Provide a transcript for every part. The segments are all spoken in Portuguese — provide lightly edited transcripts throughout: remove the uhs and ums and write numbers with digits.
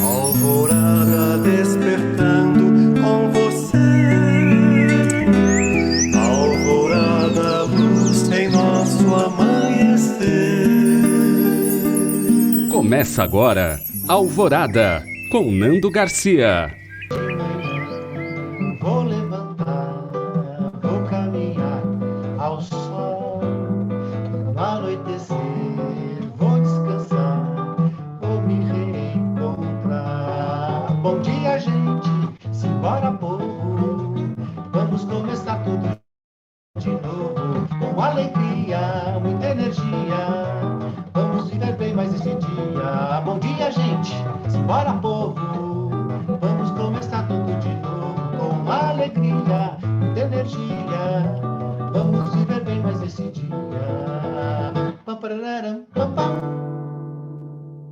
Alvorada despertando com você. Alvorada, luz em nosso amanhecer. Começa agora, Alvorada, com Nando Garcia. De manhã vou levantar, vou caminhar ao sol. No anoitecer vou descansar, vou me reencontrar. Bom dia, gente, simbora, povo. Vamos começar tudo de novo, com alegria, muita energia. Vamos viver bem mais esse dia. Bom dia, gente, simbora, povo. Vamos começar tudo de novo, com alegria, muita energia. Vamos viver bem mais esse dia. Pam, pararam, pam, pam.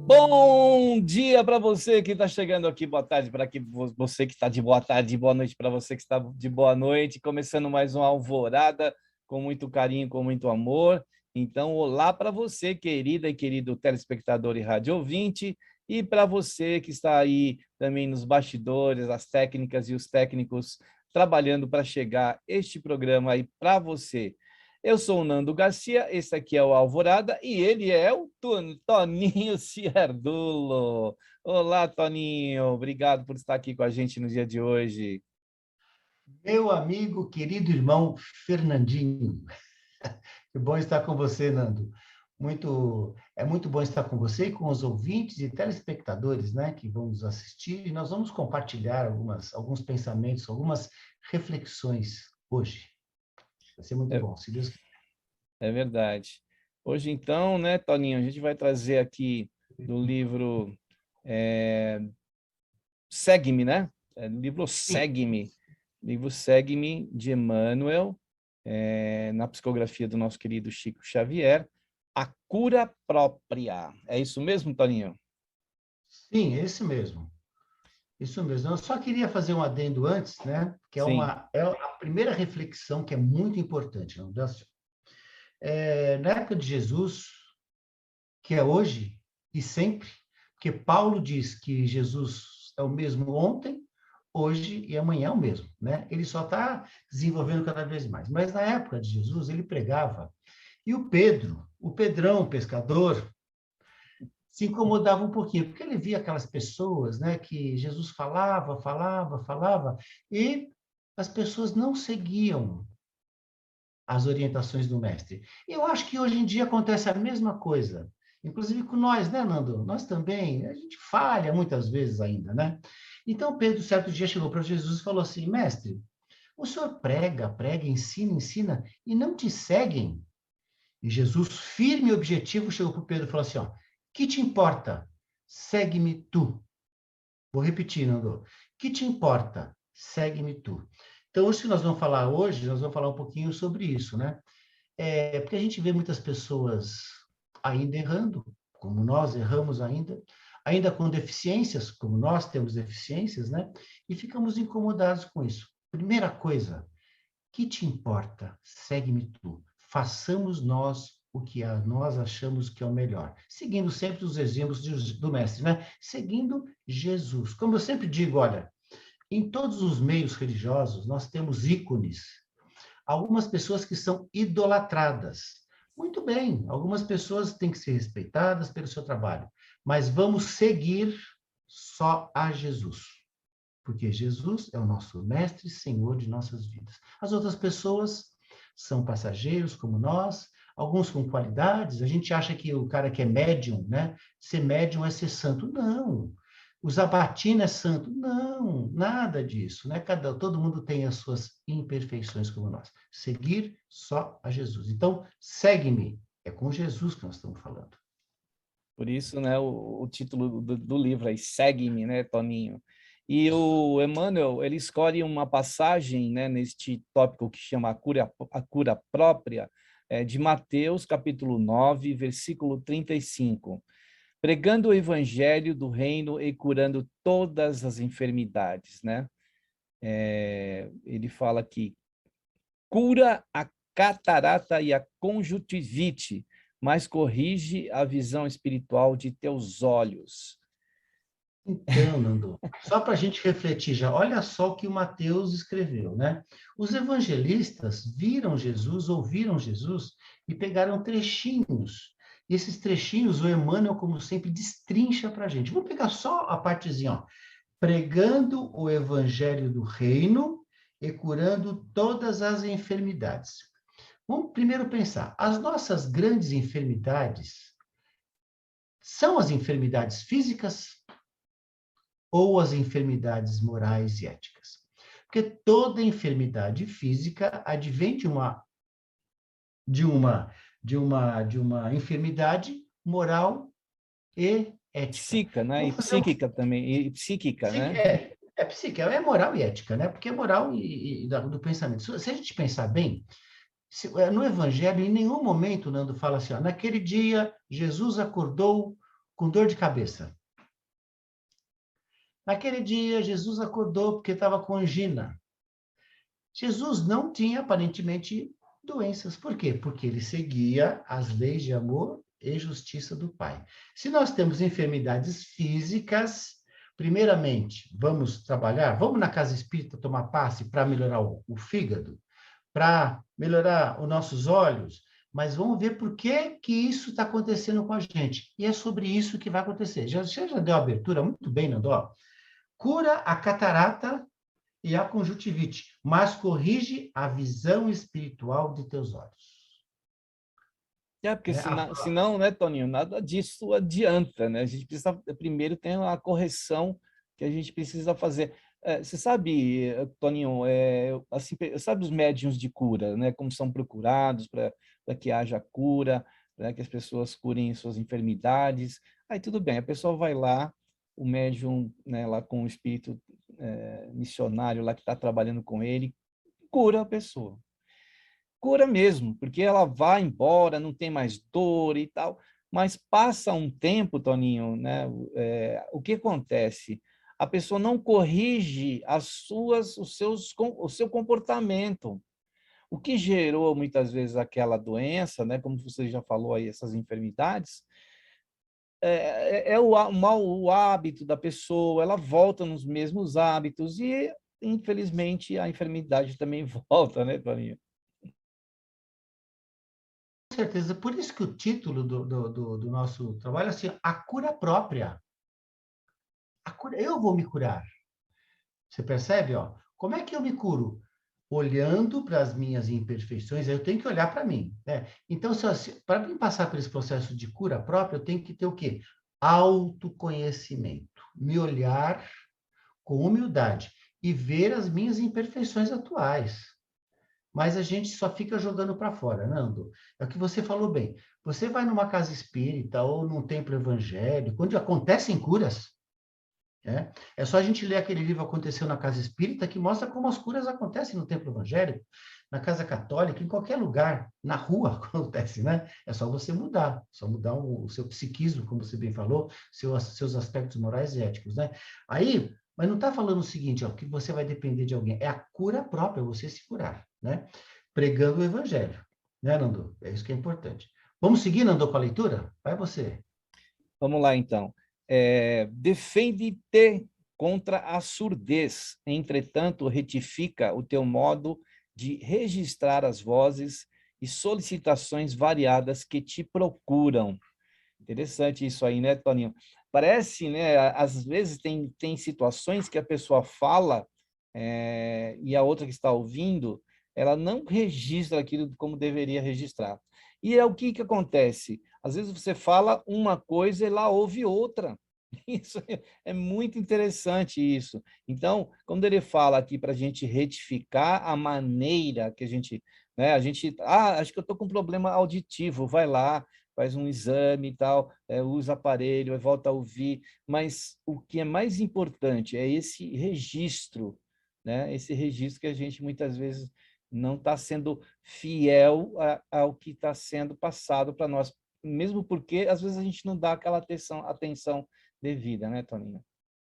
Bom dia para você que está chegando aqui, boa tarde para você que está de boa tarde, boa noite para você que está de boa noite, começando mais uma alvorada com muito carinho, com muito amor. Então, olá para você, querida e querido telespectador e rádio ouvinte, e para você que está aí também nos bastidores, as técnicas e os técnicos trabalhando para chegar este programa aí para você. Eu sou o Nando Garcia, esse aqui é o Alvorada e ele é o Toninho Ciardulo. Olá, Toninho, obrigado por estar aqui com a gente no dia de hoje. Meu amigo, querido irmão Fernandinho. Que bom estar com você, Nando. É muito bom estar com você e com os ouvintes e telespectadores, né, que vão nos assistir. E nós vamos compartilhar alguns pensamentos, algumas reflexões hoje. Vai ser muito É, bom, se Deus quiser. é verdade. Hoje, então, né, Toninho, a gente vai trazer aqui do livro Segue-me, né? Livro Sim, Segue-me. Livro Segue-me, de Emmanuel, na psicografia do nosso querido Chico Xavier, A Cura Própria. É isso mesmo, Toninho? sim, esse mesmo. Isso mesmo. Eu só queria fazer um adendo antes, né? Que Sim. é a primeira reflexão que é muito importante, não dá? Na época de Jesus, que é hoje e sempre, porque Paulo diz que Jesus é o mesmo ontem, hoje e amanhã é o mesmo, né? Ele só está desenvolvendo cada vez mais. Mas na época de Jesus, ele pregava, e o Pedro, o Pedrão, pescador, se incomodava um pouquinho, porque ele via aquelas pessoas, né, que Jesus falava, e as pessoas não seguiam as orientações do mestre. Eu acho que hoje em dia acontece a mesma coisa, inclusive com nós, né, Nando? Nós também, a gente falha muitas vezes ainda, né? Então, Pedro, certo dia, chegou para Jesus e falou assim: Mestre, o senhor prega, ensina, e não te seguem. E Jesus, firme e objetivo, chegou para Pedro e falou assim: ó, que te importa? Segue-me tu. Vou repetir, Nando. Que te importa? Segue-me tu. Então, hoje que nós vamos falar hoje, nós vamos falar um pouquinho sobre isso, né? Porque a gente vê muitas pessoas ainda errando, como nós erramos ainda com deficiências, como nós temos deficiências, né? E ficamos incomodados com isso. Primeira coisa, que te importa? Segue-me tu. Façamos nós o que nós achamos que é o melhor, seguindo sempre os exemplos do mestre, né? Seguindo Jesus. Como eu sempre digo, olha, em todos os meios religiosos nós temos ícones, algumas pessoas que são idolatradas. Muito bem, algumas pessoas têm que ser respeitadas pelo seu trabalho, mas vamos seguir só a Jesus, porque Jesus é o nosso mestre e senhor de nossas vidas. As outras pessoas são passageiros como nós, alguns com qualidades. A gente acha que o cara que é médium, né? Ser médium é ser santo. Não. Usar batina é santo? Não, nada disso, né? Todo mundo tem as suas imperfeições como nós. Seguir só a Jesus. Então, segue-me. É com Jesus que nós estamos falando. Por isso, né, o título do livro aí, Segue-me, né, Toninho? E o Emmanuel, ele escolhe uma passagem, né, neste tópico que chama a cura própria, de Mateus, capítulo 9, versículo 35. Pregando o evangelho do reino e curando todas as enfermidades, né? Ele fala que cura a catarata e a conjuntivite, mas corrige a visão espiritual de teus olhos. Então, Nando, só para a gente refletir já, olha só o que o Mateus escreveu, né? Os evangelistas viram Jesus, ouviram Jesus e pegaram trechinhos. E esses trechinhos, o Emmanuel, como sempre, destrincha para a gente. Vou pegar só a partezinha, ó. Pregando o evangelho do reino e curando todas as enfermidades. Vamos primeiro pensar, as nossas grandes enfermidades são as enfermidades físicas ou as enfermidades morais e éticas. Porque toda enfermidade física advém de uma enfermidade moral e ética. Psíquica, né? E Vamos fazer um psíquica também, e psíquica, né? psíquica, é moral e ética, né? Porque é moral do pensamento. Se a gente pensar bem, no Evangelho, em nenhum momento, Nando fala assim, ó, naquele dia, Jesus acordou com dor de cabeça. Naquele dia, Jesus acordou porque estava com angina. Jesus não tinha, aparentemente, doenças. Por quê? Porque ele seguia as leis de amor e justiça do Pai. Se nós temos enfermidades físicas, primeiramente, vamos trabalhar, vamos na casa espírita tomar passe para melhorar o fígado, para melhorar os nossos olhos, mas vamos ver por que que isso está acontecendo com a gente. E é sobre isso que vai acontecer. Já deu a abertura muito bem, Nandó. Cura a catarata e a conjuntivite, mas corrige a visão espiritual de teus olhos. É, porque Né? senão, né, Toninho, nada disso adianta, né? A gente precisa primeiro ter uma correção que a gente precisa fazer. Você sabe, Toninho, assim, sabe os médiuns de cura, né? Como são procurados para que haja cura, para que as pessoas curem suas enfermidades. Aí tudo bem, a pessoa vai lá, o médium, né, lá com o espírito missionário lá que está trabalhando com ele, cura a pessoa. Cura mesmo, porque ela vai embora, não tem mais dor e tal, mas passa um tempo, Toninho, né? O que acontece? A pessoa não corrige o seu comportamento. O que gerou muitas vezes aquela doença, né? Como você já falou aí, essas enfermidades, o hábito da pessoa, ela volta nos mesmos hábitos e, infelizmente, a enfermidade também volta, né, Toninho? Com certeza, por isso que o título do nosso trabalho é assim, a cura própria. Eu vou me curar. Você percebe, ó? Como é que eu me curo? Olhando para as minhas imperfeições, eu tenho que olhar para mim, né? Então, para mim passar por esse processo de cura própria, eu tenho que ter o quê? Autoconhecimento. Me olhar com humildade e ver as minhas imperfeições atuais. Mas a gente só fica jogando para fora, Nando. É o que você falou bem. Você vai numa casa espírita ou num templo evangélico, onde acontecem curas, né? É só a gente ler aquele livro Aconteceu na Casa Espírita, que mostra como as curas acontecem no templo evangélico, na casa católica, em qualquer lugar, na rua acontece, né? É só você mudar, só mudar o seu psiquismo, como você bem falou, seus aspectos morais e éticos, né? Aí, mas não está falando o seguinte, ó, que você vai depender de alguém, é a cura própria, você se curar, né? Pregando o evangelho, né, Nando? É isso que é importante. Vamos seguir, Nando, com a leitura? Vai você. Vamos lá, então. Defende-te contra a surdez, entretanto, retifica o teu modo de registrar as vozes e solicitações variadas que te procuram. Interessante isso aí, né, Toninho? Parece, né, às vezes tem situações que a pessoa fala e a outra que está ouvindo, ela não registra aquilo como deveria registrar. E é o que acontece? Às vezes você fala uma coisa e lá ouve outra. Isso é muito interessante isso. Então, quando ele fala aqui para a gente retificar a maneira que a gente, acho que eu estou com um problema auditivo, vai lá, faz um exame e tal, usa aparelho, volta a ouvir, mas o que é mais importante é esse registro, né? Esse registro que a gente muitas vezes não está sendo fiel ao que está sendo passado para nós, mesmo porque às vezes a gente não dá aquela atenção devida, né, Toninho?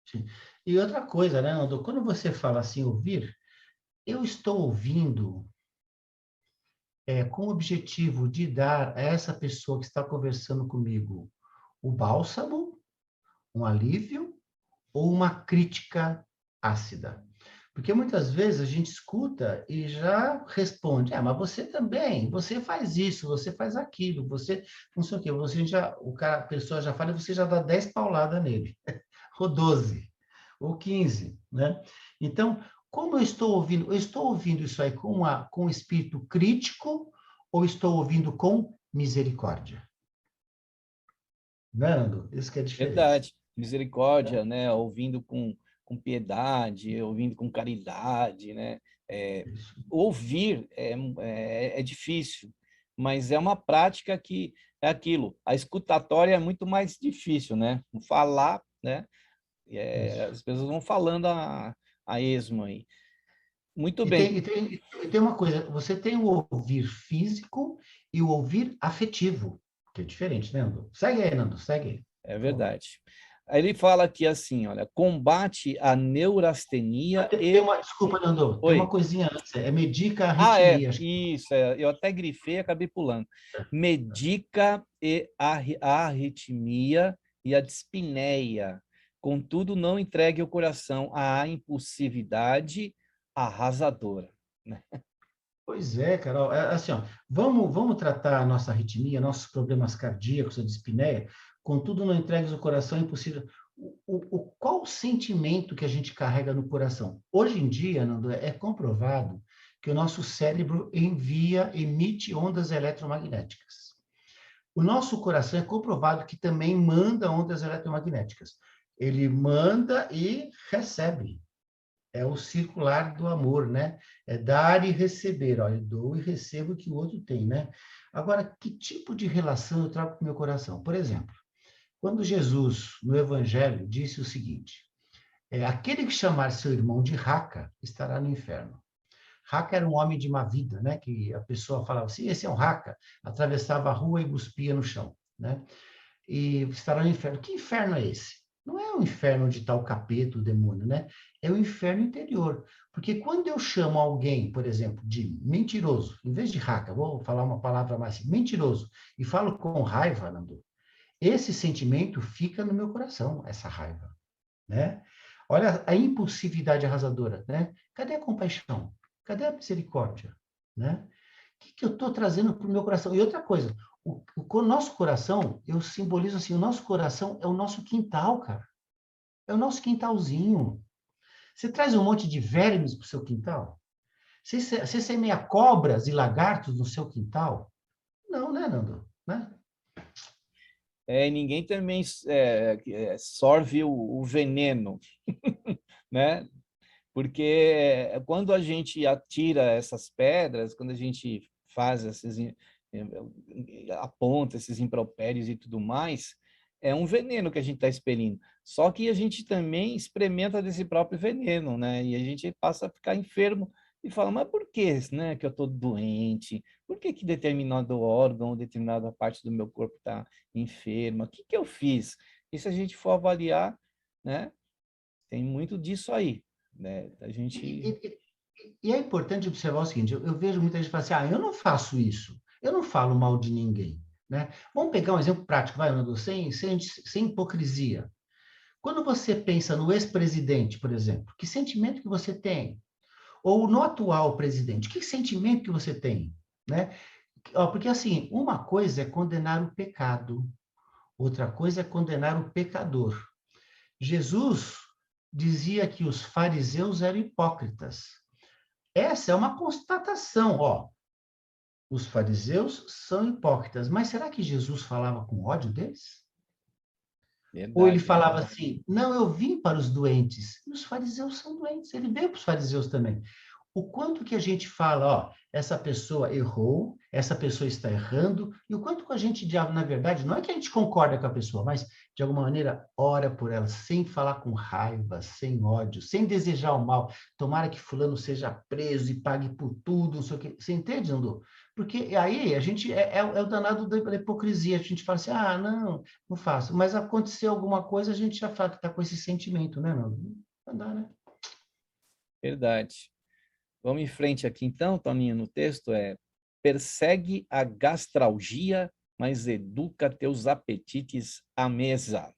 Sim. E outra coisa, né, Nando? Quando você fala assim, ouvir, eu estou ouvindo com o objetivo de dar a essa pessoa que está conversando comigo o bálsamo, um alívio, ou uma crítica ácida? Porque muitas vezes a gente escuta e já responde, mas você também, você faz isso, você faz aquilo, você não sei o quê, a pessoa já fala e você já dá 10 pauladas nele, ou 12, ou 15, né? Então, como eu estou ouvindo? Eu estou ouvindo isso aí com espírito crítico ou estou ouvindo com misericórdia? Nando, isso que é a diferença. Verdade. Misericórdia, né? Ouvindo com piedade, ouvindo com caridade, né? Isso. Ouvir é difícil, mas é uma prática que é aquilo. A escutatória é muito mais difícil, né? Falar, né? Isso. As pessoas vão falando a esmo aí. Muito E bem, tem uma coisa, você tem o ouvir físico e o ouvir afetivo, que é diferente, né, Nando? Segue aí, Nando, segue aí, é por favor. verdade. Aí ele fala aqui assim, olha, combate a neurastenia e... Desculpa, Nando, tem uma Oi. coisinha antes, é medica a Ah, arritmia. isso, eu até grifei e acabei pulando. Medica a arritmia e a dispneia. Contudo, não entregue o coração à impulsividade arrasadora. Né? Pois é, Carol, assim, ó, vamos tratar a nossa arritmia, nossos problemas cardíacos, a dispneia, contudo não entregues o coração, é impossível. Qual o sentimento que a gente carrega no coração? Hoje em dia, Nando, é comprovado que o nosso cérebro emite ondas eletromagnéticas. O nosso coração é comprovado que também manda ondas eletromagnéticas. Ele manda e recebe. É o circular do amor, né? É dar e receber. Olha, eu dou e recebo o que o outro tem, né? Agora, que tipo de relação eu trago com o meu coração? Por exemplo, quando Jesus, no Evangelho, disse o seguinte: aquele que chamar seu irmão de raca estará no inferno. Raca era um homem de má vida, né? Que a pessoa falava assim: esse é um raca, atravessava a rua e cuspia no chão, né? E estará no inferno. Que inferno é esse? Não é o inferno onde está o capeta, o demônio, né? É o inferno interior. Porque quando eu chamo alguém, por exemplo, de mentiroso, em vez de raca, vou falar uma palavra mais assim, mentiroso, e falo com raiva, Nando, esse sentimento fica no meu coração, essa raiva, né? Olha a impulsividade arrasadora, né? Cadê a compaixão? Cadê a misericórdia, né? Que eu estou trazendo para o meu coração? E outra coisa, o nosso coração, eu simbolizo assim, o nosso coração é o nosso quintal, cara. É o nosso quintalzinho. Você traz um monte de vermes para o seu quintal? Você semeia cobras e lagartos no seu quintal? Não, né, Nando? Né? Ninguém também sorve o veneno, né? Porque quando a gente atira essas pedras, quando a gente faz aponta esses impropérios e tudo mais, é um veneno que a gente está expelindo. Só que a gente também experimenta desse próprio veneno, né? E a gente passa a ficar enfermo e fala, mas por que, né, que eu estou doente? Por que que determinado órgão, determinada parte do meu corpo está enferma? O que que eu fiz? E se a gente for avaliar, né, tem muito disso aí, né? A E, gente... e- e é importante observar o seguinte: eu vejo muita gente falar assim, eu não faço isso, eu não falo mal de ninguém, né? Vamos pegar um exemplo prático, vai, Nando, sem hipocrisia. Quando você pensa no ex-presidente, por exemplo, que sentimento que você tem? Ou no atual presidente, que sentimento que você tem? Né? Porque, assim, uma coisa é condenar o pecado, outra coisa é condenar o pecador. Jesus dizia que os fariseus eram hipócritas. Essa é uma constatação, ó. Os fariseus são hipócritas, mas será que Jesus falava com ódio deles? Ou ele Verdade. falava assim: não, eu vim para os doentes. E os fariseus são doentes, ele veio para os fariseus também. O quanto que a gente fala, ó, essa pessoa errou, essa pessoa está errando, e o quanto que a gente, na verdade, não é que a gente concorda com a pessoa, mas, de alguma maneira, ora por ela, sem falar com raiva, sem ódio, sem desejar o mal. Tomara que fulano seja preso e pague por tudo, não sei o quê. Você entende, Nando? Porque aí a gente é o danado da hipocrisia. A gente fala assim, não, não faço. Mas aconteceu alguma coisa, a gente já fala que está com esse sentimento, né, Nando? Não dá, né? Verdade. Vamos em frente aqui então, Toninho, no texto persegue a gastralgia, mas educa teus apetites à mesa.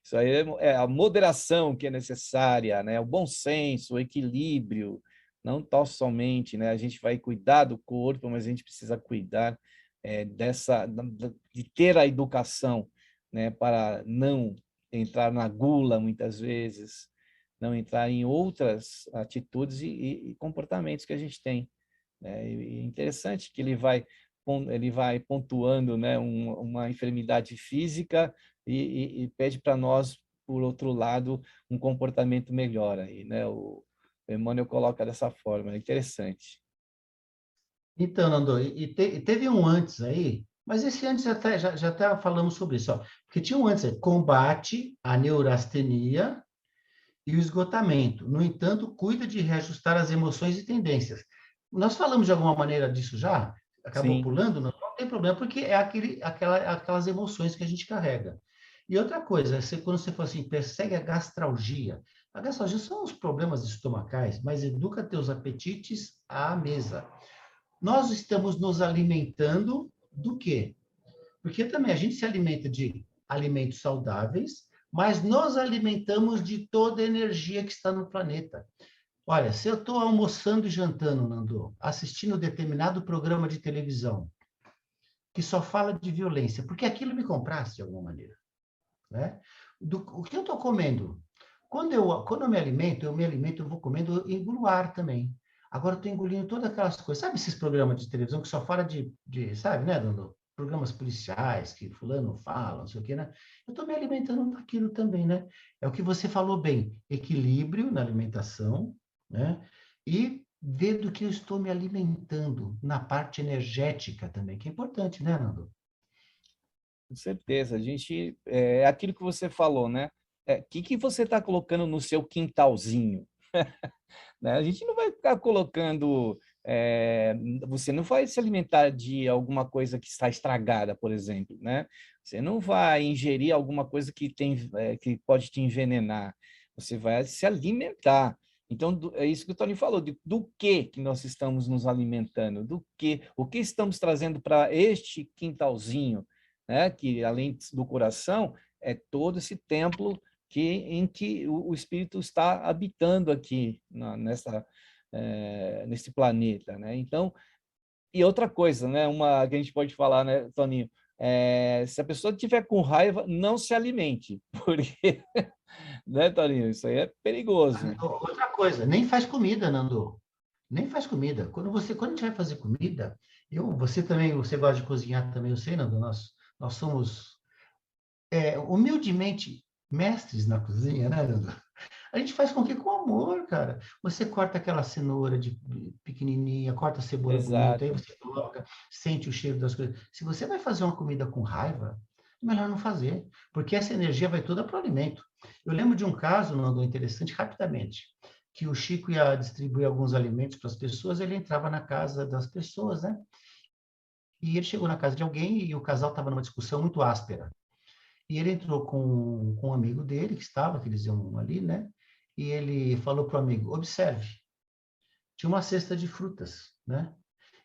Isso aí é a moderação que é necessária, né? O bom senso, o equilíbrio, não tão somente, né? A gente vai cuidar do corpo, mas a gente precisa cuidar de ter a educação, né? Para não entrar na gula, muitas vezes, não entrar em outras atitudes e comportamentos que a gente tem, né? E é interessante que ele vai pontuando, né, uma enfermidade física e pede para nós, por outro lado, um comportamento melhor aí, né? O Emmanuel coloca dessa forma, é interessante. Então, Nando, e teve um antes aí, mas esse antes já até falamos sobre isso, ó, porque tinha um antes aí, combate a neurastenia e o esgotamento. No entanto, cuida de reajustar as emoções e tendências. Nós falamos de alguma maneira disso já? Acabou Sim, pulando? Não tem problema, porque é aquelas emoções que a gente carrega. E outra coisa, quando você fala assim, persegue a gastralgia. A gastralgia são os problemas estomacais, mas educa teus apetites à mesa. Nós estamos nos alimentando do quê? Porque também a gente se alimenta de alimentos saudáveis, mas nos alimentamos de toda a energia que está no planeta. Olha, se eu estou almoçando e jantando, Nando, assistindo determinado programa de televisão que só fala de violência, porque aquilo me comprasse de alguma maneira, né? O que eu estou comendo? Quando eu me alimento, eu vou comendo, eu engulo ar também. Agora eu estou engolindo todas aquelas coisas. Sabe esses programas de televisão que só fala sabe, né, Dando? Programas policiais que fulano fala, não sei o quê, né? Eu estou me alimentando daquilo também, né? É o que você falou bem, equilíbrio na alimentação, né? E ver do que eu estou me alimentando na parte energética também, que é importante, né, Nando? com certeza. A gente, é aquilo que você falou, né? Que você está colocando no seu quintalzinho? Né? A gente não vai ficar colocando. Você não vai se alimentar de alguma coisa que está estragada, por exemplo, né? Você não vai ingerir alguma coisa que pode te envenenar. Você vai se alimentar. Então, é isso que o Tony falou, do que nós estamos nos alimentando, o que estamos trazendo para este quintalzinho, né? Que além do coração, é todo esse templo em que o Espírito está habitando aqui nesse planeta, né? Então, e outra coisa, né? Uma que a gente pode falar, né, Toninho? Se a pessoa tiver com raiva, não se alimente, porque, né, Toninho? Isso aí é perigoso. Outra coisa, nem faz comida, Nando. Nem faz comida. Quando a gente vai fazer comida, você também, você gosta de cozinhar também, eu sei, Nando, nós somos humildemente mestres na cozinha, né, Nando? A gente faz com que? Com amor, cara. Você corta aquela cenoura pequenininha, corta a cebola bonita, aí Exato. você coloca, sente o cheiro das coisas. Se você vai fazer uma comida com raiva, é melhor não fazer, porque essa energia vai toda para o alimento. Eu lembro de um caso, Nando, interessante, rapidamente, que o Chico ia distribuir alguns alimentos para as pessoas, ele entrava na casa das pessoas, né? E ele chegou na casa de alguém e o casal estava numa discussão muito áspera. E ele entrou com um amigo dele que eles iam ali, né? E ele falou para o amigo: observe, tinha uma cesta de frutas, né?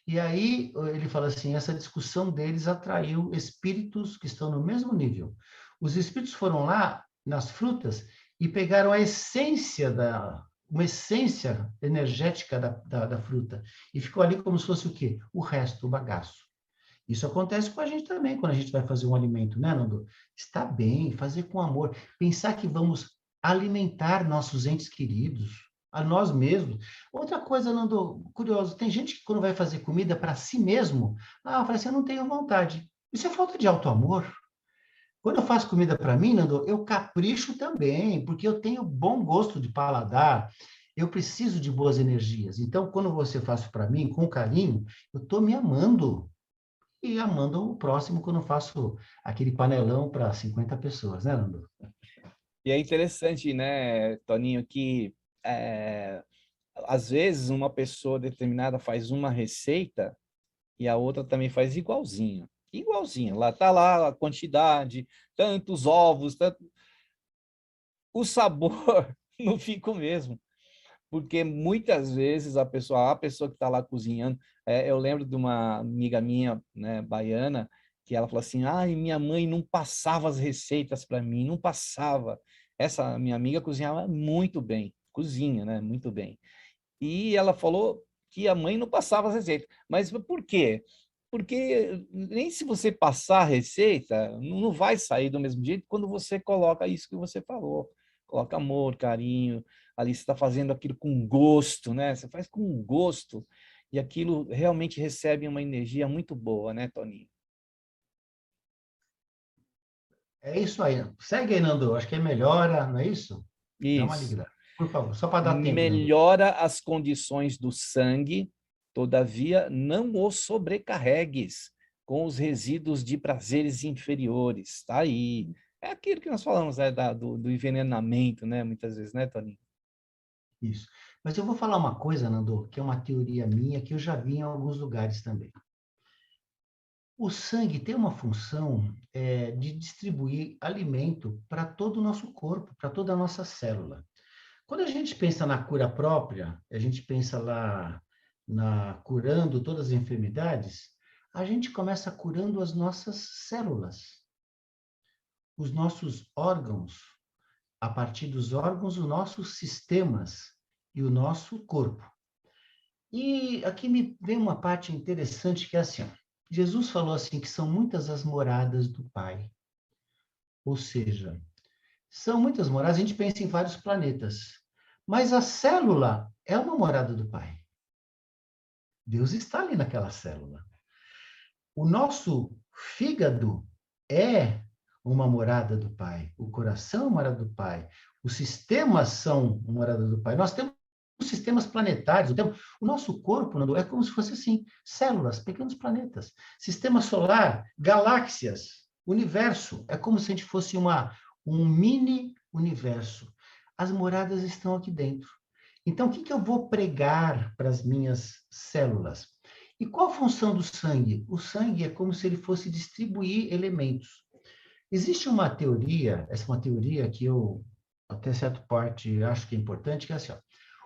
E aí ele fala assim: essa discussão deles atraiu espíritos que estão no mesmo nível. Os espíritos foram lá nas frutas e pegaram uma essência energética da fruta e ficou ali como se fosse o quê? O resto, o bagaço. Isso acontece com a gente também, quando a gente vai fazer um alimento, né, Nando? Está bem, fazer com amor. Pensar que vamos alimentar nossos entes queridos, a nós mesmos. Outra coisa, Nando, curioso, tem gente que quando vai fazer comida para si mesmo, fala assim, eu não tenho vontade. Isso é falta de auto-amor. Quando eu faço comida para mim, Nando, eu capricho também, porque eu tenho bom gosto de paladar, eu preciso de boas energias. Então, quando você faz para mim, com carinho, eu estou me amando e amando o próximo quando eu faço aquele panelão para 50 pessoas, né, Nando? E é interessante, né, Toninho, que às vezes uma pessoa determinada faz uma receita e a outra também faz igualzinho. Igualzinho. Lá tá lá a quantidade, tantos ovos, o sabor não fica o mesmo, porque muitas vezes a pessoa que está lá cozinhando, eu lembro de uma amiga minha, né, baiana, que ela falou assim, ai, minha mãe não passava as receitas para mim, não passava. Essa minha amiga cozinhava muito bem, cozinha, né, muito bem. E ela falou que a mãe não passava as receitas. Mas por quê? Porque nem se você passar a receita, não vai sair do mesmo jeito quando você coloca isso que você falou. Coloca amor, carinho, ali você está fazendo aquilo com gosto, né? Você faz com gosto e aquilo realmente recebe uma energia muito boa, né, Toninho? É isso aí. Segue aí, Nando. Acho que é melhora, não é isso? Dá uma Isso. ligada. Por favor, só para dar tempo, Nando. Melhora as condições do sangue, todavia não o sobrecarregues com os resíduos de prazeres inferiores. Tá aí. É aquilo que nós falamos, né, do envenenamento, né, muitas vezes, né, Toninho? Isso. Mas eu vou falar uma coisa, Nando, que é uma teoria minha, que eu já vi em alguns lugares também. O sangue tem uma função de distribuir alimento para todo o nosso corpo, para toda a nossa célula. Quando a gente pensa na cura própria, a gente pensa lá na curando todas as enfermidades, a gente começa curando as nossas células, os nossos órgãos, a partir dos órgãos, os nossos sistemas e o nosso corpo. E aqui me vem uma parte interessante que é assim, ó, Jesus falou assim que são muitas as moradas do Pai. Ou seja, são muitas moradas, a gente pensa em vários planetas, mas a célula é uma morada do Pai. Deus está ali naquela célula. O nosso fígado é uma morada do Pai. O coração é uma morada do Pai. Os sistemas são uma morada do Pai. Nós temos sistemas planetários. O nosso corpo, Nando, é como se fosse assim, células, pequenos planetas. Sistema solar, galáxias, universo. É como se a gente fosse um mini universo. As moradas estão aqui dentro. Então, o que eu vou pregar para as minhas células? E qual a função do sangue? O sangue é como se ele fosse distribuir elementos. Existe uma teoria, essa é uma teoria que eu, até certa parte, acho que é importante, que é assim, ó,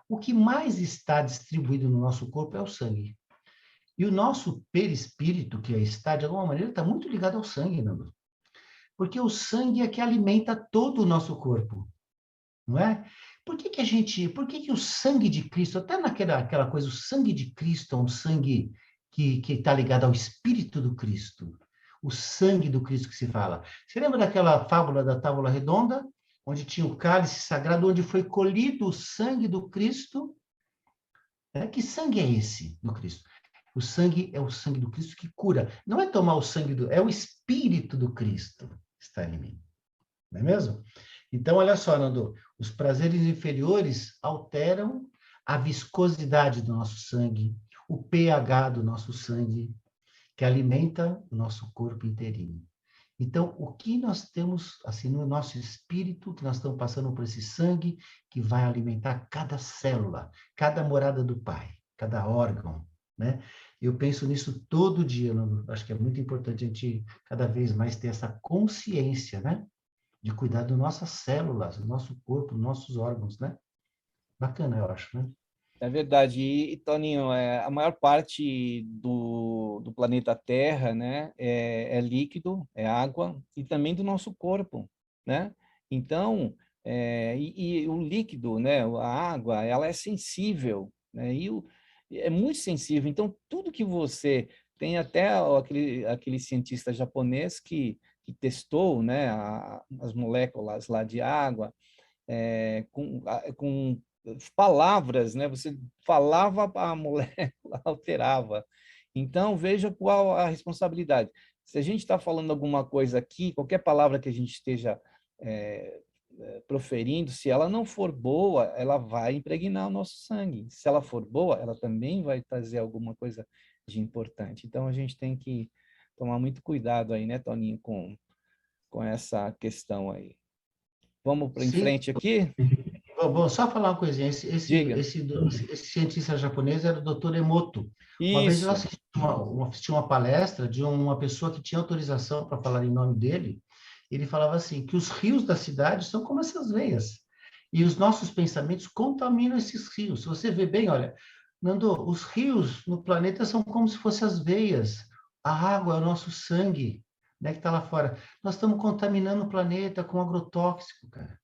o que mais está distribuído no nosso corpo é o sangue. E o nosso perispírito, que está, de alguma maneira, está muito ligado ao sangue, Nando. Porque o sangue é que alimenta todo o nosso corpo, não é? Por que que o sangue de Cristo, até aquela coisa, o sangue de Cristo é um sangue que está ligado ao Espírito do Cristo, o sangue do Cristo que se fala. Você lembra daquela fábula da Távola Redonda, onde tinha o cálice sagrado, onde foi colhido o sangue do Cristo? Que sangue é esse do Cristo? O sangue é o sangue do Cristo que cura. Não é tomar o sangue é o Espírito do Cristo que está em mim. Não é mesmo? Então, olha só, Nando, os prazeres inferiores alteram a viscosidade do nosso sangue, o pH do nosso sangue, que alimenta o nosso corpo inteirinho. Então, o que nós temos, assim, no nosso espírito, que nós estamos passando por esse sangue, que vai alimentar cada célula, cada morada do Pai, cada órgão, né? Eu penso nisso todo dia, Nando. Acho que é muito importante a gente, cada vez mais, ter essa consciência, né? De cuidar das nossas células, do nosso corpo, dos nossos órgãos, né? Bacana, eu acho, né? É verdade. Toninho, a maior parte do planeta Terra, né, é líquido, é água, e também do nosso corpo, né? Então, e o líquido, né, a água, ela é sensível, né? É muito sensível. Então, tudo que você tem, até aquele cientista japonês que testou, né, as moléculas lá de água, com palavras, né? Você falava, a molécula alterava. Então, veja qual a responsabilidade. Se a gente está falando alguma coisa aqui, qualquer palavra que a gente esteja proferindo, se ela não for boa, ela vai impregnar o nosso sangue. Se ela for boa, ela também vai trazer alguma coisa de importante. Então, a gente tem que tomar muito cuidado aí, né, Toninho, com essa questão aí. Vamos para em Sim. frente aqui? Vou só falar uma coisinha. Diga. Esse cientista japonês era o Dr. Emoto. Uma vez eu Isso. assisti uma palestra de uma pessoa que tinha autorização para falar em nome dele. Ele falava assim, que os rios da cidade são como essas veias. E os nossos pensamentos contaminam esses rios. Se você vê bem, olha, Nando, os rios no planeta são como se fossem as veias. A água é o nosso sangue. né, que está lá fora. Nós estamos contaminando o planeta com agrotóxico, cara.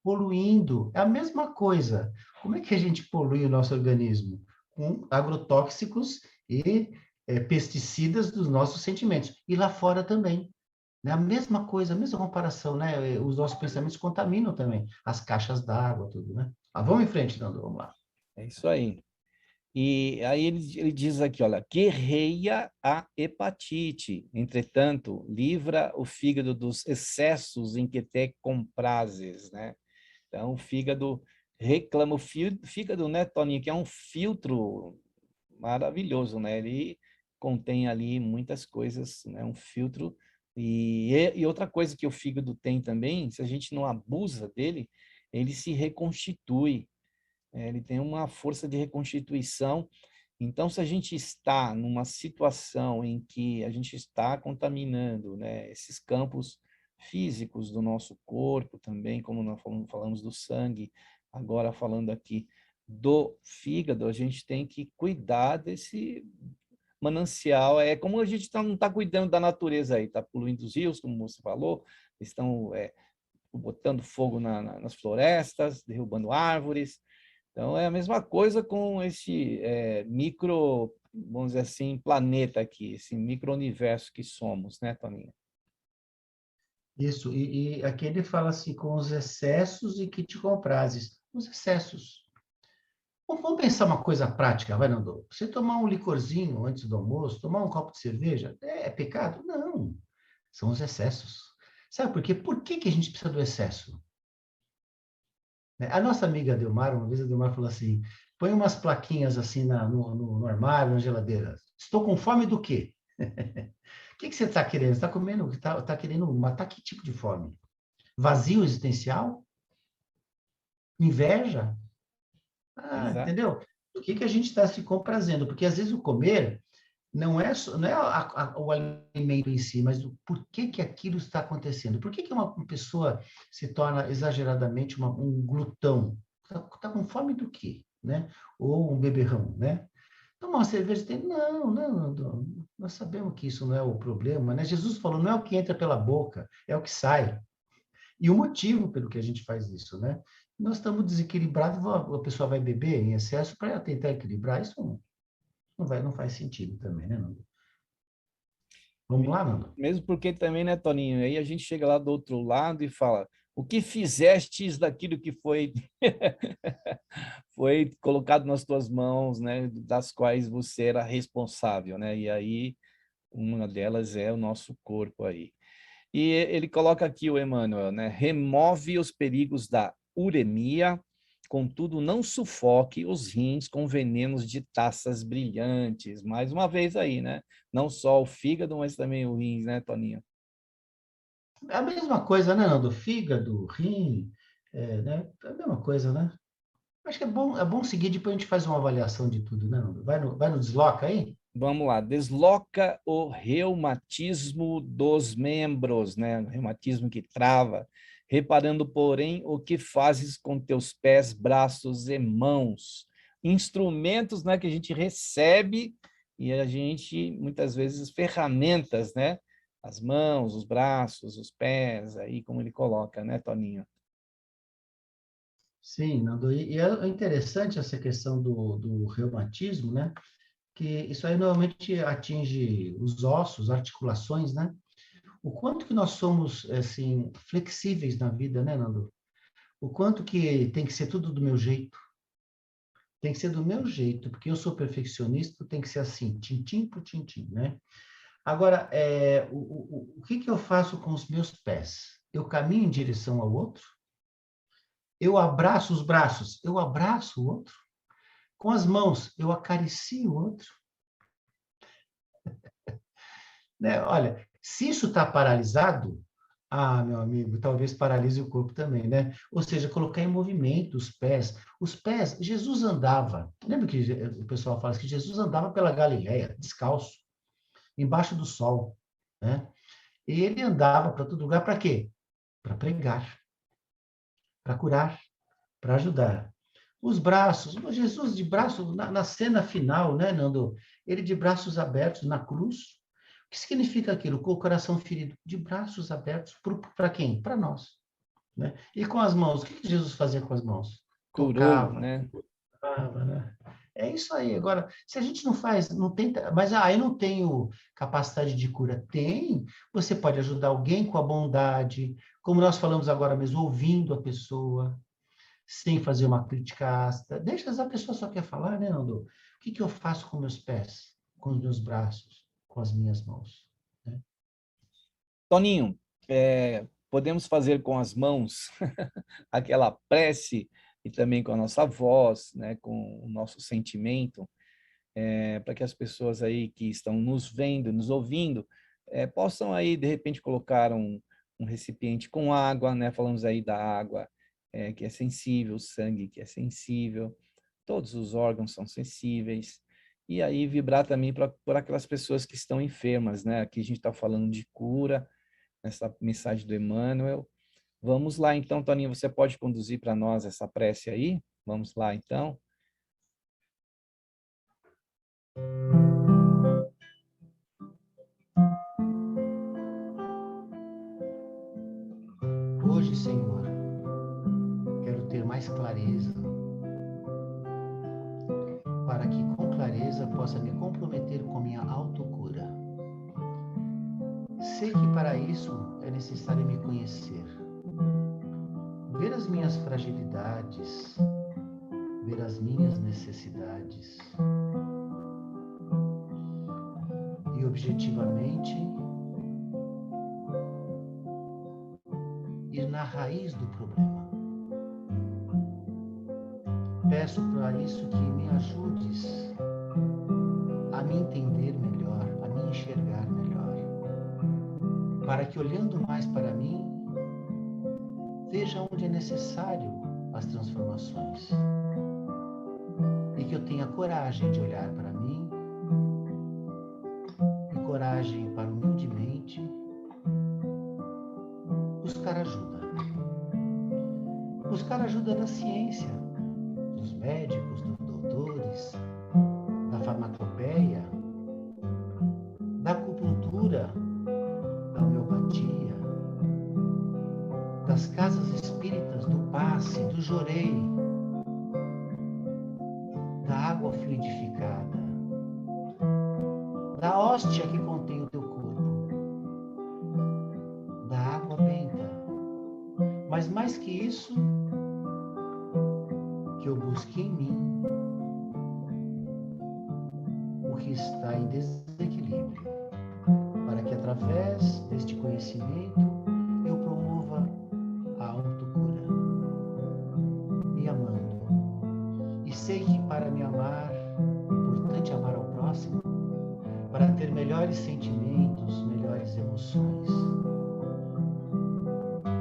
Poluindo. É a mesma coisa. Como é que a gente polui o nosso organismo? Com agrotóxicos e pesticidas dos nossos sentimentos. E lá fora também. Né? A mesma coisa, a mesma comparação, né? Os nossos pensamentos contaminam também. As caixas d'água, tudo, né? Mas vamos em frente, Nando, vamos lá. É isso aí. E aí ele diz aqui, olha, guerreia a hepatite, entretanto, livra o fígado dos excessos em que te comprases, né? Então, o fígado reclama, o fígado, né, Toninho, que é um filtro maravilhoso, né? Ele contém ali muitas coisas, né? Um filtro. E outra coisa que o fígado tem também, se a gente não abusa dele, ele se reconstitui. Ele tem uma força de reconstituição. Então, se a gente está numa situação em que a gente está contaminando, né, esses campos físicos do nosso corpo também, como nós falamos do sangue, agora falando aqui do fígado, a gente tem que cuidar desse manancial. É como a gente não está cuidando da natureza aí, está poluindo os rios, como você falou, estão botando fogo nas florestas, derrubando árvores. Então, é a mesma coisa com esse micro, vamos dizer assim, planeta aqui, esse micro-universo que somos, né, Toninho? Isso, e aqui ele fala assim, com os excessos e que te comprases. Os excessos. Vamos pensar uma coisa prática, vai, Nando? Você tomar um licorzinho antes do almoço, tomar um copo de cerveja, é pecado? Não, são os excessos. Sabe por quê? Por que a gente precisa do excesso? Né? A nossa amiga Delmar, uma vez a Delmar falou assim, põe umas plaquinhas assim no armário, na geladeira. Estou com fome do quê? O que você está querendo? Você está comendo, está querendo matar que tipo de fome? Vazio existencial? Inveja? Ah, Exato. entendeu? O que a gente está se comprazendo? Porque às vezes o comer não é o alimento em si, mas o porquê que aquilo está acontecendo. Por que uma pessoa se torna exageradamente um glutão? Está com fome do quê? Né? Ou um beberrão, né? Tomar uma cerveja tem... Não, nós sabemos que isso não é o problema, né? Jesus falou, não é o que entra pela boca, é o que sai. E o motivo pelo que a gente faz isso, né? Nós estamos desequilibrados, a pessoa vai beber em excesso para tentar equilibrar, isso não faz sentido também, né, Nando? Vamos lá, Nando? Mesmo porque também, né, Toninho, aí a gente chega lá do outro lado e fala, o que fizestes daquilo que foi foi colocado nas tuas mãos, né, das quais você era responsável, né? E aí uma delas é o nosso corpo aí. E ele coloca aqui o Emmanuel, né? Remove os perigos da uremia, contudo não sufoque os rins com venenos de taças brilhantes. Mais uma vez aí, né? Não só o fígado, mas também o rins, né, Toninho? É a mesma coisa, né, Nando? Fígado, rim, né? É a mesma coisa, né? Acho que é bom seguir, depois a gente faz uma avaliação de tudo, né, Nando? Vai no desloca aí? Vamos lá, desloca o reumatismo dos membros, né? O reumatismo que trava, reparando, porém, o que fazes com teus pés, braços e mãos. Instrumentos, né, que a gente recebe e a gente, muitas vezes, ferramentas, né? As mãos, os braços, os pés, aí como ele coloca, né, Toninho? Sim, Nando. E é interessante essa questão do reumatismo, né? Que isso aí normalmente atinge os ossos, articulações, né? O quanto que nós somos, assim, flexíveis na vida, né, Nando? O quanto que tem que ser tudo do meu jeito. Tem que ser do meu jeito, porque eu sou perfeccionista, tem que ser assim, tintim por tintim, né? Agora, o que eu faço com os meus pés? Eu caminho em direção ao outro? Eu abraço os braços? Eu abraço o outro? Com as mãos, eu acaricio o outro? Né? Olha, se isso está paralisado, meu amigo, talvez paralise o corpo também, né? Ou seja, colocar em movimento os pés. Os pés, Jesus andava. Lembra que o pessoal fala que Jesus andava pela Galileia, descalço, embaixo do sol, né? E ele andava para todo lugar para quê? Para pregar, para curar, para ajudar. Os braços, Jesus de braço, na cena final, né, Nando? Ele de braços abertos na cruz, que significa aquilo? Com o coração ferido, de braços abertos para quem? Para nós. Né? E com as mãos, o que Jesus fazia com as mãos? Curou, Tocava, né? curava, né? É isso aí. Agora, se a gente não faz, não tenta, mas eu não tenho capacidade de cura. Tem. Você pode ajudar alguém com a bondade, como nós falamos agora mesmo, ouvindo a pessoa, sem fazer uma crítica ácida. Deixa a pessoa só quer falar, né, Nando? O que eu faço com meus pés, com os meus braços, com as minhas mãos? Né? Toninho, podemos fazer com as mãos aquela prece e também com a nossa voz, né, com o nosso sentimento, para que as pessoas aí que estão nos vendo, nos ouvindo, possam aí, de repente, colocar um recipiente com água, né? Falamos aí da água que é sensível, o sangue que é sensível, todos os órgãos são sensíveis. E aí vibrar também por aquelas pessoas que estão enfermas, né? Aqui a gente está falando de cura, nessa mensagem do Emmanuel. Vamos lá, então, Toninho, você pode conduzir para nós essa prece aí? Vamos lá, então. Hoje, Senhor, quero ter mais clareza, para que com clareza possa me comprometer com minha autocura. Sei que para isso é necessário me conhecer, ver as minhas fragilidades, ver as minhas necessidades e objetivamente ir na raiz do problema. Peço para isso que me ajudes a me entender melhor, a me enxergar melhor, para que olhando mais para mim, veja onde é necessário as transformações e que eu tenha coragem de olhar para mim e coragem para humildemente buscar ajuda. Buscar ajuda da ciência, dos médicos, dos doutores, da farmacopeia, da acupuntura, da homeopatia, das casas espíritas, do passe, do jorei, da água fluidificada, da hóstia que contém o teu corpo, da água benta. Mas mais que isso, que eu busque em mim o que está em desequilíbrio, para que através deste conhecimento eu promova a autocura, me amando. E sei que para me amar, é importante amar ao próximo, para ter melhores sentimentos, melhores emoções.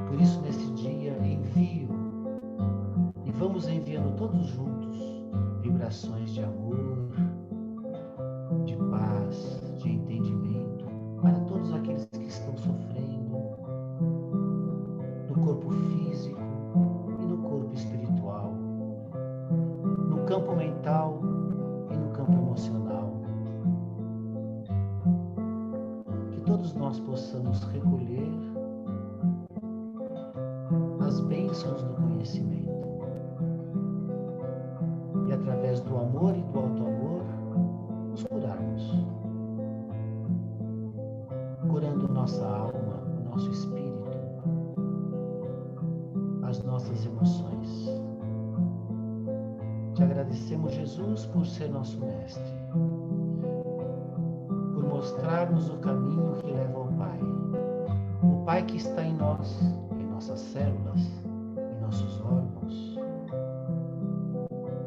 Por isso, nesse dia, envio, e vamos enviando todos juntos, vibrações de amor, de paz, de entendimento, para todos aqueles que estão sofrendo no corpo físico e no corpo espiritual, no campo mental e no campo emocional. Que todos nós possamos recolher as bênçãos do conhecimento e, através do amor e do auto-amor, nos curarmos, curando nossa alma, nosso espírito, as nossas emoções. Te agradecemos, Jesus, por ser nosso mestre, por mostrar-nos o caminho que leva ao Pai. O Pai que está em nós, em nossas células, em nossos órgãos,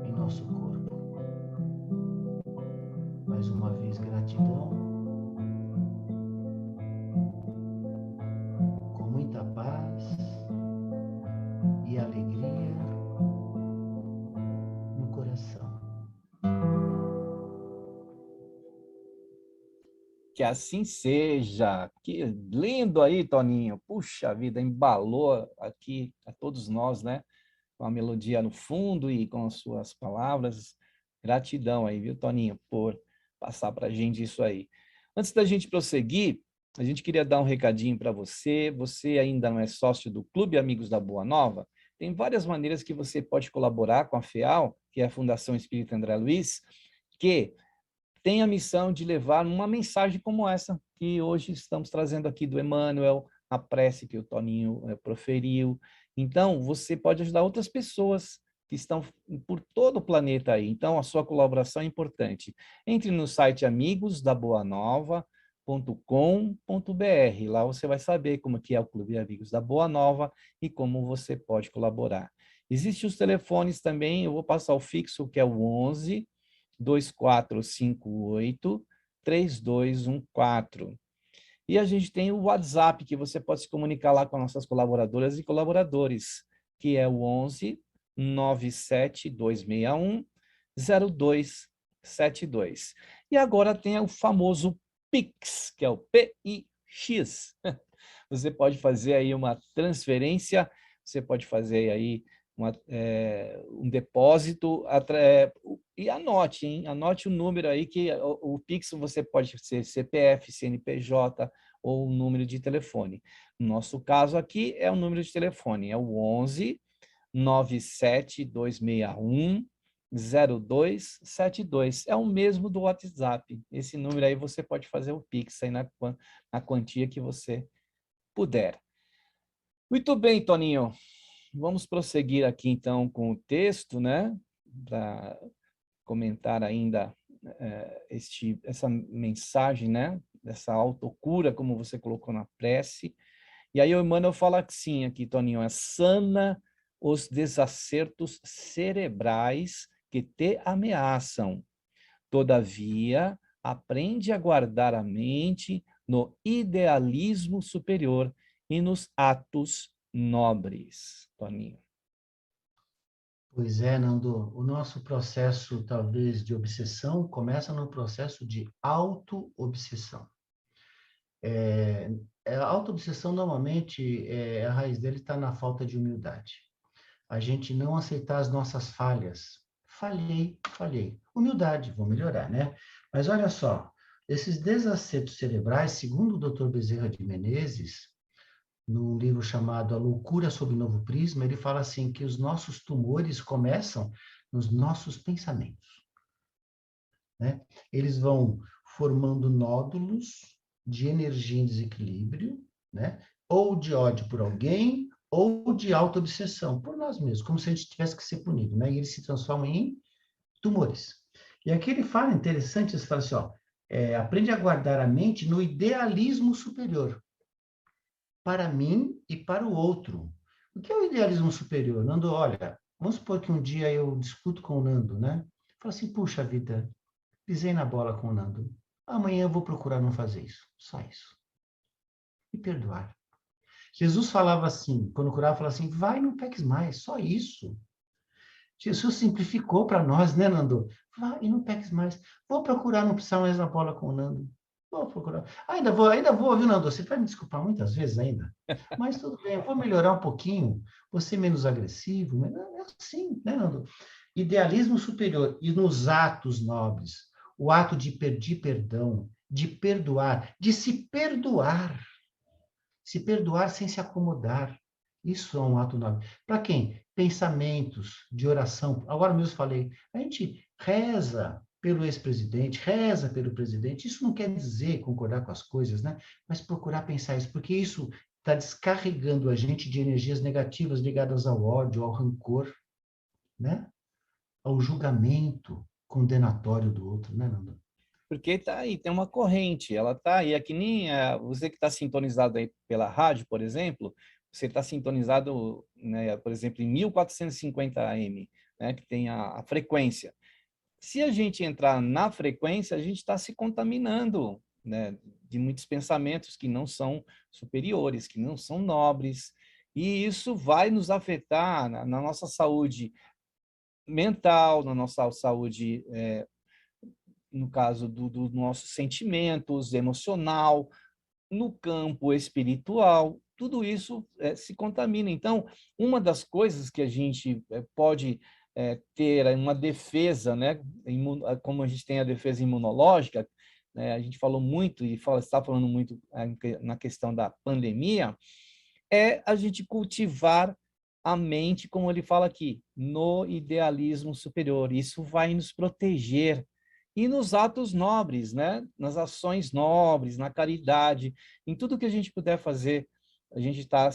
em nosso corpo. Mais uma vez, gratidão, com muita paz e alegria no coração. Que assim seja. Que lindo aí, Toninho. Puxa vida, embalou aqui a todos nós, né? Com a melodia no fundo e com as suas palavras. Gratidão aí, viu, Toninho, por passar para a gente isso aí. Antes da gente prosseguir, a gente queria dar um recadinho para você. Você ainda não é sócio do Clube Amigos da Boa Nova? Tem várias maneiras que você pode colaborar com a FEAL, que é a Fundação Espírita André Luiz, que tem a missão de levar uma mensagem como essa, que hoje estamos trazendo aqui do Emmanuel, a prece que o Toninho proferiu. Então, você pode ajudar outras pessoas que estão por todo o planeta aí. Então, a sua colaboração é importante. Entre no site amigosdaboanova.com.br. Lá você vai saber como que é o Clube Amigos da Boa Nova e como você pode colaborar. Existem os telefones também, eu vou passar o fixo, que é o 11 2458 3214. E a gente tem o WhatsApp, que você pode se comunicar lá com nossas colaboradoras e colaboradores, que é o 11 97261 0272. E agora tem o famoso Pix, que é o PIX. Você pode fazer aí uma transferência, você pode fazer aí um depósito, e anote, hein? Anote o número aí, que o Pix você pode ser CPF, CNPJ ou um número de telefone. No nosso caso aqui é o número de telefone, é o 11 97261 0272. É o mesmo do WhatsApp. Esse número aí você pode fazer o Pix aí na quantia que você puder. Muito bem, Toninho. Vamos prosseguir aqui, então, com o texto, né? Para comentar ainda essa mensagem, né? Dessa autocura, como você colocou na prece. E aí o Emmanuel fala assim aqui, Toninho, sana os desacertos cerebrais que te ameaçam. Todavia, aprende a guardar a mente no idealismo superior e nos atos nobres, Toninho. Pois é, Nando, o nosso processo, talvez, de obsessão começa no processo de auto-obsessão. A auto-obsessão, normalmente, a raiz dele está na falta de humildade. A gente não aceitar as nossas falhas. Falhei. Humildade, vou melhorar, né? Mas olha só, esses desacertos cerebrais, segundo o Dr. Bezerra de Menezes, num livro chamado A Loucura sob Novo Prisma, ele fala assim que os nossos tumores começam nos nossos pensamentos, né? Eles vão formando nódulos de energia em desequilíbrio, né? Ou de ódio por alguém, ou de auto-obsessão por nós mesmos, como se a gente tivesse que ser punido, né? E eles se transformam em tumores. E aqui ele fala, interessante, ele fala assim, ó, aprende a guardar a mente no idealismo superior, para mim e para o outro. O que é o idealismo superior? Nando, olha, vamos supor que um dia eu discuto com o Nando, né? Falo assim, puxa vida, pisei na bola com o Nando. Amanhã eu vou procurar não fazer isso. Só isso. E perdoar. Jesus falava assim, quando curava, falava assim, vai, não peques mais, só isso. Jesus simplificou para nós, né, Nando? Vai e não peques mais. Vou procurar não pisar mais na bola com o Nando. Vou procurar. Ainda vou, viu, Nando? Você vai me desculpar muitas vezes ainda. Mas tudo bem, eu vou melhorar um pouquinho, vou ser menos agressivo. Mas é assim, né, Nando? Idealismo superior. E nos atos nobres, o ato de pedir perdão, de perdoar, de se perdoar. Se perdoar sem se acomodar. Isso é um ato nobre. Para quem? Pensamentos de oração. Agora mesmo falei, a gente reza pelo ex-presidente, reza pelo presidente. Isso não quer dizer concordar com as coisas, né? Mas procurar pensar isso, porque isso está descarregando a gente de energias negativas ligadas ao ódio, ao rancor, né? Ao julgamento condenatório do outro, né, Nando? Porque tá aí, tem uma corrente, ela tá aí, é que nem você que está sintonizado aí pela rádio, por exemplo, você está sintonizado, né, por exemplo, em 1450 AM, né, que tem a frequência. Se a gente entrar na frequência, a gente está se contaminando, né, de muitos pensamentos que não são superiores, que não são nobres, e isso vai nos afetar na nossa saúde mental, na nossa saúde no caso dos nossos sentimentos, emocional, no campo espiritual, tudo isso se contamina. Então, uma das coisas que a gente pode ter uma defesa, né, como a gente tem a defesa imunológica, né, a gente falou muito e está falando muito na questão da pandemia, é a gente cultivar a mente, como ele fala aqui, no idealismo superior. Isso vai nos proteger. E nos atos nobres, né? Nas ações nobres, na caridade, em tudo que a gente puder fazer, a gente está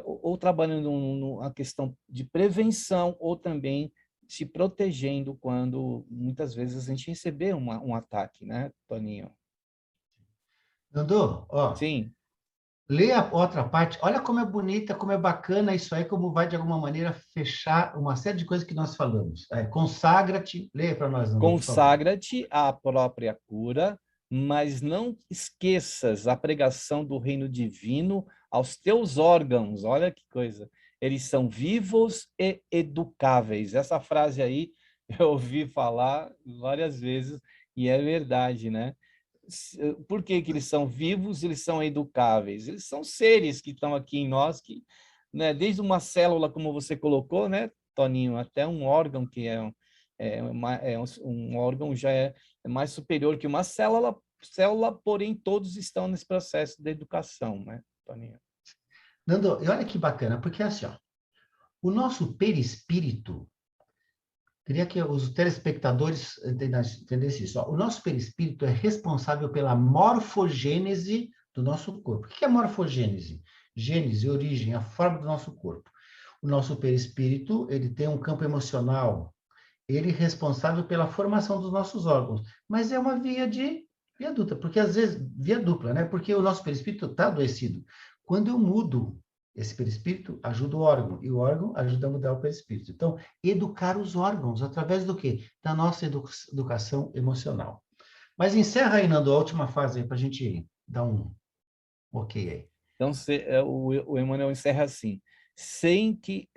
ou trabalhando na questão de prevenção, ou também se protegendo quando, muitas vezes, a gente receber um ataque, né, Toninho? Nando, ó, Sim. lê a outra parte. Olha como é bonita, como é bacana isso aí, como vai, de alguma maneira, fechar uma série de coisas que nós falamos. Consagra-te. Leia para nós, Nando, por favor. Consagra-te à própria cura, mas não esqueças a pregação do reino divino aos teus órgãos. Olha que coisa. Eles são vivos e educáveis. Essa frase aí eu ouvi falar várias vezes e é verdade, né? Por que que eles são vivos, eles são educáveis? Eles são seres que estão aqui em nós, que, né, desde uma célula, como você colocou, né, Toninho, até um órgão que um órgão já é mais superior que uma célula, porém todos estão nesse processo de educação, né, Toninho? Nando, e olha que bacana, porque assim, ó, o nosso perispírito, queria que os telespectadores entendessem isso. Ó, o nosso perispírito é responsável pela morfogênese do nosso corpo. O que é morfogênese? Gênese, origem, a forma do nosso corpo. O nosso perispírito, ele tem um campo emocional, ele é responsável pela formação dos nossos órgãos, mas é uma via dupla, porque às vezes, via dupla, né? Porque o nosso perispírito está adoecido. Quando eu mudo esse perispírito, ajuda o órgão, e o órgão ajuda a mudar o perispírito. Então, educar os órgãos, através do quê? Da nossa educação emocional. Mas encerra aí, Nando, a última fase aí, para a gente dar um ok aí. Então, o Emmanuel encerra assim: sem que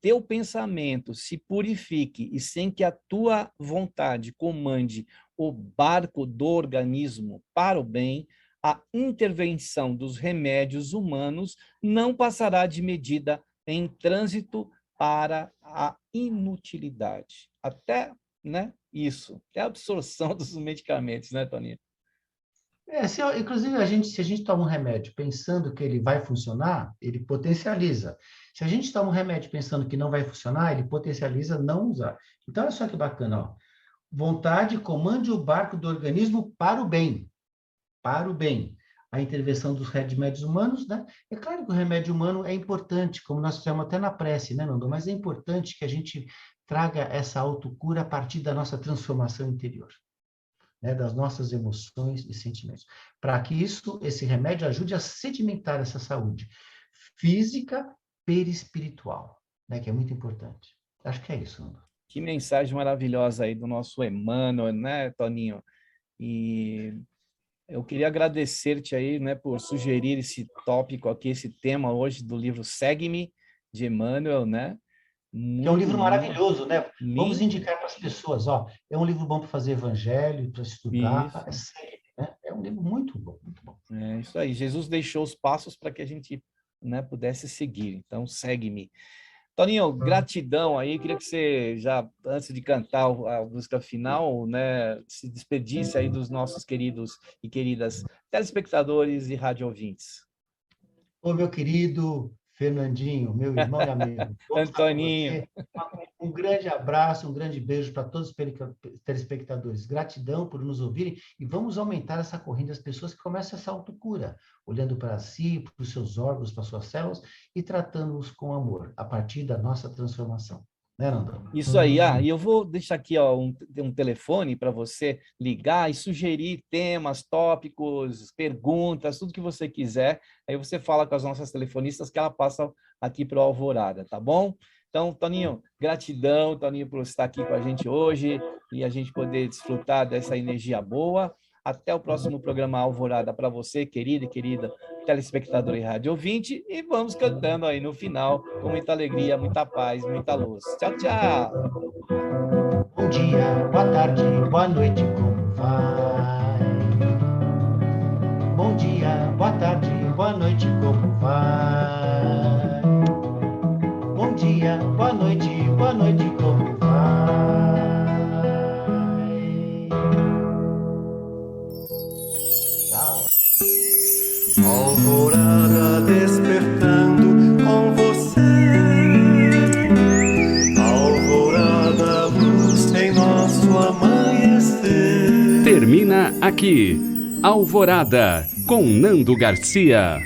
teu pensamento se purifique e sem que a tua vontade comande o barco do organismo para o bem, a intervenção dos remédios humanos não passará de medida em trânsito para a inutilidade. Até, né, isso, até a absorção dos medicamentos, né, Toninho? Inclusive, se a gente toma um remédio pensando que ele vai funcionar, ele potencializa. Se a gente toma um remédio pensando que não vai funcionar, ele potencializa não usar. Então, olha só que bacana, ó. Vontade, comande o barco do organismo para o bem. Para o bem. A intervenção dos remédios humanos, né? É claro que o remédio humano é importante, como nós fizemos até na prece, né, Nando? Mas é importante que a gente traga essa autocura a partir da nossa transformação interior, né, das nossas emoções e sentimentos, para que esse remédio ajude a sedimentar essa saúde física, perispiritual, né, que é muito importante. Acho que é isso, Nando. Que mensagem maravilhosa aí do nosso Emmanuel, né, Toninho? E eu queria agradecer-te aí, né, por sugerir esse tópico aqui, esse tema hoje do livro Segue-me, de Emmanuel, né? Que é um Muito livro maravilhoso, né? Vamos lindo. indicar para as pessoas, ó, é um livro bom para fazer evangelho, para estudar, Isso. né? É um livro muito bom, muito bom. É isso aí. Jesus deixou os passos para que a gente, né, pudesse seguir. Então, segue-me. Toninho, gratidão aí. Queria que você, já antes de cantar a música final, né, se despedisse aí dos nossos queridos e queridas telespectadores e rádio ouvintes. Ô, meu querido Fernandinho, meu irmão e amigo, bom estar com Antoninho. você. Um grande abraço, um grande beijo para todos os telespectadores. Gratidão por nos ouvirem e vamos aumentar essa corrente das pessoas que começam essa autocura, olhando para si, para os seus órgãos, para as suas células e tratando-os com amor, a partir da nossa transformação. Né, Nandão? Isso aí. E eu vou deixar aqui ó, um telefone para você ligar e sugerir temas, tópicos, perguntas, tudo que você quiser. Aí você fala com as nossas telefonistas que ela passa aqui para o Alvorada, tá bom? Então, Toninho, gratidão, Toninho, por estar aqui com a gente hoje e a gente poder desfrutar dessa energia boa. Até o próximo programa Alvorada para você, querida e querida telespectador e rádio ouvinte. E vamos cantando aí no final com muita alegria, muita paz, muita luz. Tchau, tchau! Bom dia, boa tarde, boa noite, como vai? Bom dia, boa tarde, boa noite, como vai? Bom dia, boa noite, como vai? Termina aqui, Alvorada, com Nando Garcia.